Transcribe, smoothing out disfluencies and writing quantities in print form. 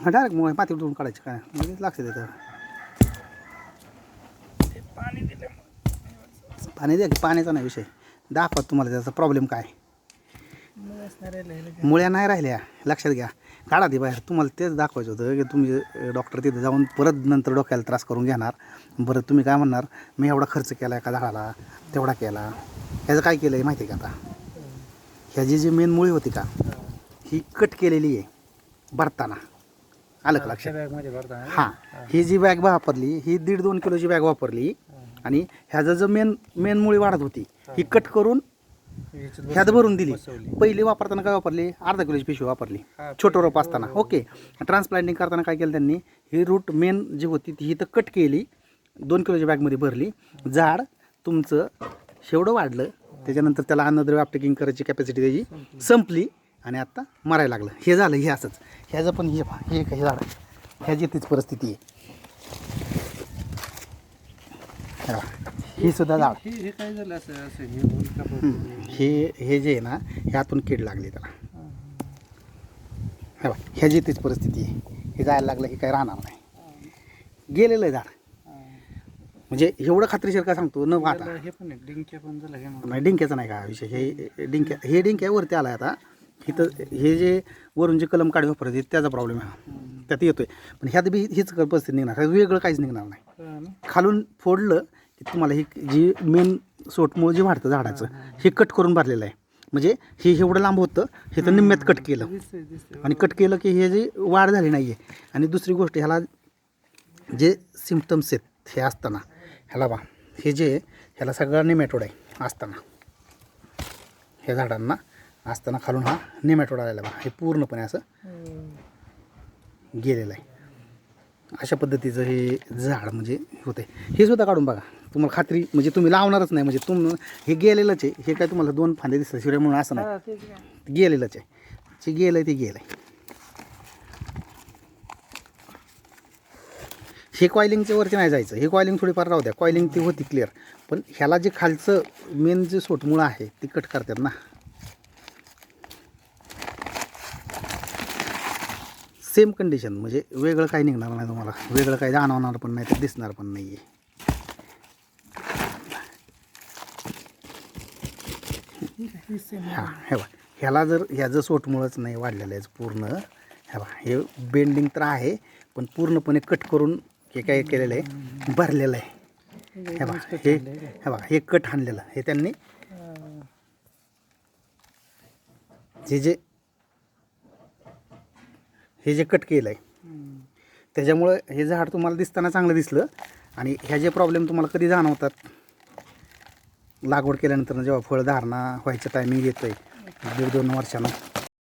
Direct माती उडवून काढायची काय म्हणजे लक्ष देतं. पाणी द्या की, पाण्याचा नाही विषय, दाखवा तुम्हाला त्याचा प्रॉब्लेम काय. मुळ्या नाही राहिल्या, लक्षात घ्या. काढा ती बाहेर. तुम्हाला तेच दाखवायचं होतं की तुम्ही डॉक्टर तिथे जाऊन परत नंतर डोक्याला त्रास करून घेणार. बरं तुम्ही काय म्हणणार, मी एवढा खर्च केला एका झाडाला, तेवढा केला. ह्याचं काय केलं आहे माहिती आहे का? आता ह्याची जी मेन मुळी होती का, ही कट केलेली आहे भरताना. आलं का लक्षात? हां, ही जी बॅग वापरली, ही 1.5-2 किलोची बॅग वापरली. आणि ह्याचं जर मेन मुळी वाढत होती, ही कट करून ह्यात भरून दिली. पहिली वापरताना काय वापरली, अर्धा किलोची पिशवी वापरली छोटं रोप असताना. ओके, ट्रान्सप्लांटिंग करताना काय केलं त्यांनी, ही रूट मेन जी होती ती तर कट केली, 2 किलोच्या बॅगमध्ये भरली. झाड तुमचं शेवढं वाढलं, त्याच्यानंतर त्याला अन्नद्रव्य अपटेकिंग करायची कॅपॅसिटी त्याची संपली आणि आत्ता मरायला लागलं. हे झालं हे असंच. ह्याचं पण हे काही झाड, ह्याची तीच परिस्थिती आहे. ही सुद्धा झाड, हे काय झालं असं हे जे आहे ना, ह्यातून कीड लागली त्याला. हे बघ, ह्याची तीच परिस्थिती आहे. हे जायला लागलं, हे काय राहणार नाही, गेलेलं आहे झाड. म्हणजे एवढं खात्रीशीर काय सांगतो न आता. हे पण डिंक्या पण झालं हे नाही, डिंक्याचा नाही का विषय. हे डिंक्या वरती आला आहे आता. इथं हे जे वरून जे कलम काढी वापरायचे त्याचा प्रॉब्लेम आहे, त्यात येतोय. पण ह्यात बी हीच परिस्थिती निघणार, वेगळं काहीच निघणार नाही. खालून फोडलं की तुम्हाला ही जी मेन सोटमूळ जे वाढतं झाडाचं, हे कट करून भरलेलं आहे. म्हणजे हे एवढं लांब होतं, हे तर निम्म्यात कट केलं. आणि कट केलं की हे जे वाढ झाली नाही आहे. आणि दुसरी गोष्ट, ह्याला जे सिम्पटम्स आहेत हे असताना, ह्याला बा हे जे ह्याला सगळा निमॅटोड आहे असताना, ह्या झाडांना असताना खालून हा निमॅटोड आलेला बा, हे पूर्णपणे असं गेलेलं आहे. अशा पद्धतीचं हे झाड म्हणजे होते. हे सुद्धा काढून बघा, तुम्हाला खात्री, म्हणजे तुम्ही लावणारच नाही. म्हणजे हे गेलेलंच आहे. हे काय तुम्हाला 2 फांदे दिसतात शिवाय म्हणून असं नाही, गेलेलंच आहे. जे गेलं ते गेलं आहे. हे कॉइलिंगच्या वरती नाही जायचं, हे कॉइलिंग थोडीफार राहू द्या, कॉइलिंग ती होती क्लिअर. पण ह्याला जे खालचं मेन जे सोटमुळं आहे ती कट करतात ना. सेम कंडिशन, म्हणजे वेगळं काही निघणार नाही तुम्हाला, वेगळं काही जाणवणार पण नाही, ते दिसणार पण नाही आहे. हां, हे बघा, ह्याला जर ह्याचं सोटमुळंच नाही वाढलेलं आहे पूर्ण. हे बघा, हे बेंडिंग तर आहे पण पूर्णपणे कट करून हे काय केलेलं आहे, भरलेलं आहे. हे बघा, हे कट आणलेलं हे त्यांनी, हे जे कट केलं आहे त्याच्यामुळं हे झाड तुम्हाला दिसताना चांगलं दिसलं. आणि ह्या जे प्रॉब्लेम तुम्हाला कधी जाणवतात, लागवड केल्यानंतर जेव्हा फळधारणा व्हायचं टायमिंग येतं आहे 1-2 वर्षानं,